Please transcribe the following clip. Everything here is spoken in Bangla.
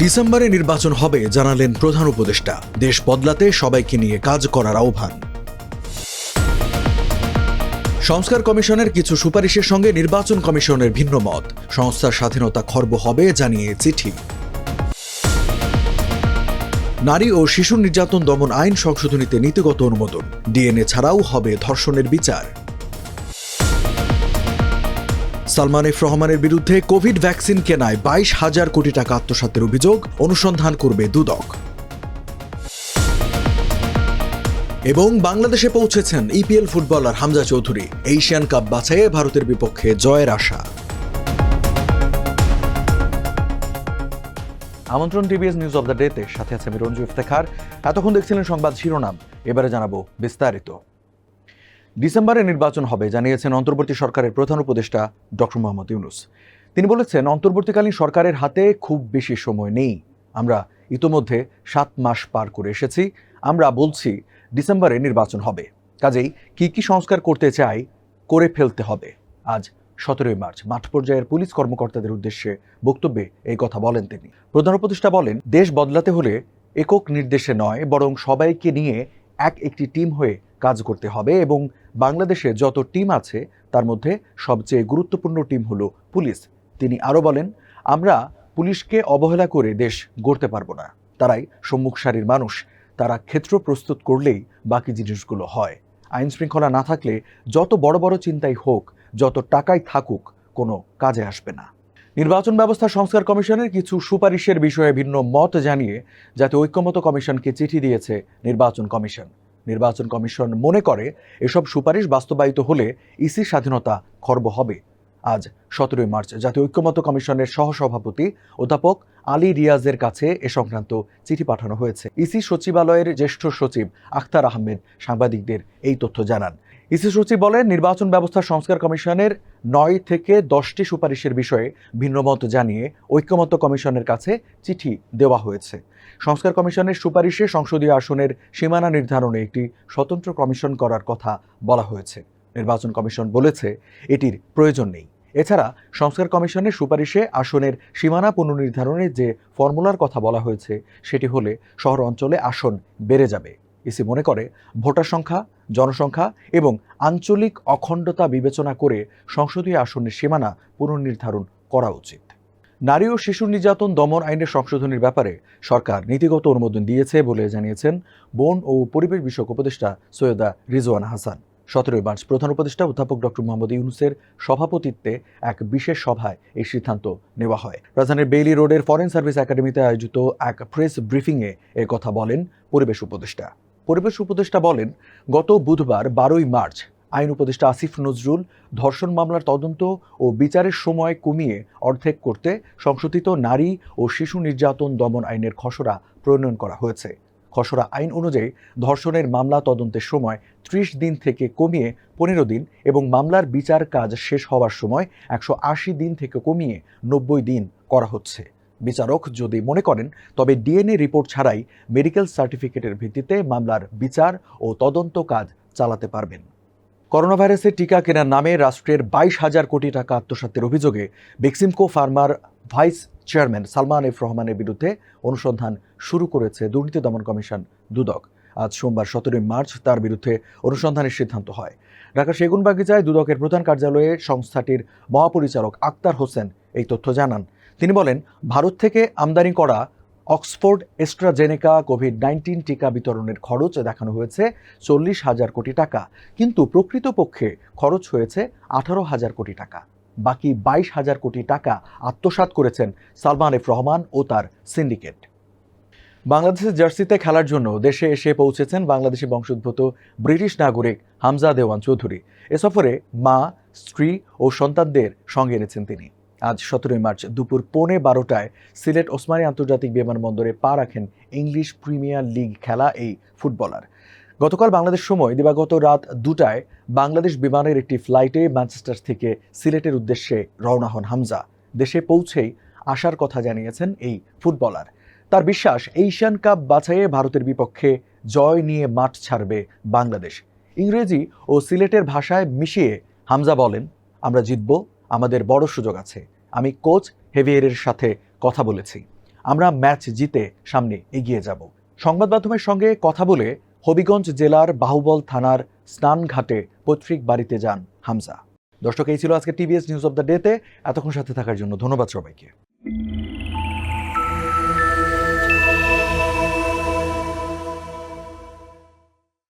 ডিসেম্বরে নির্বাচন হবে জানালেন প্রধান উপদেষ্টা। দেশ বদলাতে সবাইকে নিয়ে কাজ করার আহ্বান। সংস্কার কমিশনের কিছু সুপারিশের সঙ্গে নির্বাচন কমিশনের ভিন্ন মত। সংস্থার স্বাধীনতা খর্ব হবে জানিয়ে চিঠি। নারী ও শিশু নির্যাতন দমন আইন সংশোধনীতে নীতিগত অনুমোদন। ডিএনএ ছাড়াও হবে ধর্ষণের বিচার। সালমান এফ রহমানের বিরুদ্ধে কোভিড ভ্যাকসিন কেনায় 22,000 কোটি টাকা আত্মসাতের অভিযোগ, অনুসন্ধান করবে দুদক। এবং বাংলাদেশে পৌঁছেছেন EPL footballer Hamza Chowdhury. Asian cup বাছাইয়ে ভারতের বিপক্ষে জয়ের আশা। আমন্ত্রণ টিভিএস নিউজ অব দ্য ডেতে, সাথে আছে আমি রঞ্জু ইফতেখার। এতক্ষণ দেখছিলেন সংবাদ শিরোনাম, এবারে জানাবো বিস্তারিত। ডিসেম্বরে নির্বাচন হবে জানিয়েছেন অন্তর্বর্তী সরকারের প্রধান উপদেষ্টা ডক্টর মোহাম্মদ ইউনূস। তিনি বলেছেন, অন্তর্বর্তীকালীন সরকারের হাতে খুব বেশি সময় নেই। আমরা ইতোমধ্যে 7 মাস পার করে এসেছি। আমরা বলছি ডিসেম্বরে নির্বাচন হবে, কাজেই কি সংস্কার করতে চাই করে ফেলতে হবে। আজ 17 মার্চ মাঠ পর্যায়ের পুলিশ কর্মকর্তাদের উদ্দেশ্যে বক্তব্যে এই কথা বলেন তিনি। প্রধান উপদেষ্টা বলেন, দেশ বদলাতে হলে একক নির্দেশে নয়, বরং সবাইকে নিয়ে একটি টিম হয়ে কাজ করতে হবে এবং বাংলাদেশে যত টিম আছে তার মধ্যে সবচেয়ে গুরুত্বপূর্ণ টিম হলো পুলিশ। তিনি আরও বলেন, আমরা পুলিশকে অবহেলা করে দেশ গড়তে পারবো না। তারাই সম্মুখ সারির মানুষ। তারা ক্ষেত্র প্রস্তুত করলেই বাকি জিনিসগুলো হয়। আইন শৃঙ্খলা না থাকলে যত বড় বড় চিন্তাই হোক, যত টাকাই থাকুক, কোনো কাজে আসবে না। নির্বাচন ব্যবস্থা সংস্কার কমিশনের কিছু সুপারিশের বিষয়ে ভিন্ন মত জানিয়ে জাতীয় ঐক্যমত্য কমিশনকে চিঠি দিয়েছে নির্বাচন কমিশন। নির্বাচন কমিশন মনে করে এসব সুপারিশ বাস্তবায়িত হলে ইসি স্বাধীনতা খর্ব হবে। আজ 17 মার্চ জাতীয় ঐক্যমত্য কমিশনের সহসভাপতি অধ্যাপক আলী রিয়াজের কাছে এ সংক্রান্ত চিঠি পাঠানো হয়েছে। ইসি সচিবালয়ের জ্যেষ্ঠ সচিব আখতার আহমেদ সাংবাদিকদের এই তথ্য জানান। ইসি সচিব বলেন, নির্বাচন ব্যবস্থা সংস্কার কমিশনের 9 থেকে 10টি সুপারিশের বিষয়ে ভিন্নমত জানিয়ে ঐক্যমত্য কমিশনের কাছে চিঠি দেওয়া হয়েছে। সংস্কার কমিশনের সুপারিশে সংসদীয় আসনের সীমানা নির্ধারণে একটি স্বতন্ত্র কমিশন করার কথা বলা হয়েছে। নির্বাচন কমিশন বলেছে এটির প্রয়োজন নেই। এছাড়া সংস্কার কমিশনের সুপারিশে আসনের সীমানা পুনর্নির্ধারণে যে ফর্মুলার কথা বলা হয়েছে সেটি হলে শহর অঞ্চলে আসন বেড়ে যাবে। ইসি মনে করে ভোটার সংখ্যা, জনসংখ্যা এবং আঞ্চলিক অখণ্ডতা বিবেচনা করে সংসদীয় আসনের সীমানা পুনর্নির্ধারণ করা উচিত। নারী ও শিশু নির্যাতন দমন আইনের সংশোধনীর ব্যাপারে সরকার নীতিগত অনুমোদন দিয়েছে বলে জানিয়েছেন বন ও পরিবেশ বিষয়ক উপদেষ্টা সৈয়দা রিজওয়ানা হাসান। 17 মার্চ প্রধান উপদেষ্টা অধ্যাপক ডক্টর মোহাম্মদ ইউনূসের সভাপতিত্বে এক বিশেষ সভায় এই সিদ্ধান্ত নেওয়া হয়। রাজধানীর বেইলি রোডের ফরেন সার্ভিস একাডেমিতে আয়োজিত এক প্রেস ব্রিফিংয়ে এ কথা বলেন পরিবেশ উপদেষ্টা। পরিবেশ উপদেষ্টা বলেন, গত বুধবার 12 মার্চ আইন উপদেষ্টা আসিফ নজরুল ধর্ষণ মামলার তদন্ত ও বিচারের সময় কমিয়ে অর্ধেক করতে সংশোধিত নারী ও শিশু নির্যাতন দমন আইনের খসড়া প্রণয়ন করা হয়েছে। খসড়া আইন অনুযায়ী ধর্ষণের মামলা তদন্তের সময় 30 দিন থেকে কমিয়ে 15 দিন এবং মামলার বিচার কাজ শেষ হওয়ার সময় 180 দিন থেকে কমিয়ে 90 দিন করা হচ্ছে। বিচারক যদি মনে করেন তবে ডিএনএ রিপোর্ট ছাড়াই মেডিকেল সার্টিফিকেটের ভিত্তিতে মামলার বিচার ও তদন্ত কাজ চালাতে পারবেন। করোনা ভাইরাসের টিকা কেনার নামে রাষ্ট্রের 22,000 কোটি টাকা আত্মসাতের অভিযোগে Beximco farmer vice chairman Salman F রহমানের বিরুদ্ধে অনুসন্ধান শুরু করেছে দুর্নীতি দমন কমিশন দুদক। আজ সোমবার 17 মার্চ তার বিরুদ্ধে অনুসন্ধানের সিদ্ধান্ত হয়। ঢাকার সেগুনবাগিচায় দুদকের প্রধান কার্যালয়ে সংস্থাটির মহাপরিচালক আক্তার হোসেন এই তথ্য জানান। তিনি বলেন, ভারত থেকে আমদানি করা অক্সফোর্ড এস্ট্রাজেনেকা কোভিড-19 টিকা বিতরণের খরচ দেখানো হয়েছে 40,000 কোটি টাকা, কিন্তু প্রকৃতপক্ষে খরচ হয়েছে 18,000 কোটি টাকা। বাকি 22,000 কোটি টাকা আত্মসাৎ করেছেন সালমান এফ রহমান ও তার সিন্ডিকেট। বাংলাদেশের জার্সিতে খেলার জন্য দেশে এসে পৌঁছেছেন বাংলাদেশি বংশোদ্ভূত ব্রিটিশ নাগরিক হামজা দেওয়ান চৌধুরী। এ সফরে মা, স্ত্রী ও সন্তানদের সঙ্গে এনেছেন তিনি। আজ 17 মার্চ দুপুর 12:15টায় সিলেট ওসমানী আন্তর্জাতিক বিমানবন্দরে পা রাখেন ইংলিশ প্রিমিয়ার লিগ খেলা এই ফুটবলার। গতকাল বাংলাদেশ সময় দিবাগত রাত 2টায় বাংলাদেশ বিমানের একটি ফ্লাইটে ম্যানচেস্টার থেকে সিলেটের উদ্দেশ্যে রওনা হন হামজা। দেশে পৌঁছেই আসার কথা জানিয়েছেন এই ফুটবলার। তার বিশ্বাস, এশিয়ান কাপ বাছাইয়ে ভারতের বিপক্ষে জয় নিয়ে মাঠ ছাড়বে বাংলাদেশ। ইংরেজি ও সিলেটের ভাষায় মিশিয়ে হামজা বলেন, আমরা জিতব, আমাদের বড় সুযোগ আছে। আমি কোচ হেভিয়েরের সাথে কথা বলেছি। আমরা ম্যাচ জিতে সামনে এগিয়ে যাব। সংবাদ মাধ্যমের সঙ্গে কথা বলে হবিগঞ্জ জেলার বাহুবল থানার স্নানঘাটে পৈতৃক বাড়িতে যান হামজা। দর্শক, এই ছিল আজকে টিভিএস নিউজ অব দ্য ডেতে। এতক্ষণ সাথে থাকার জন্য ধন্যবাদ সবাইকে।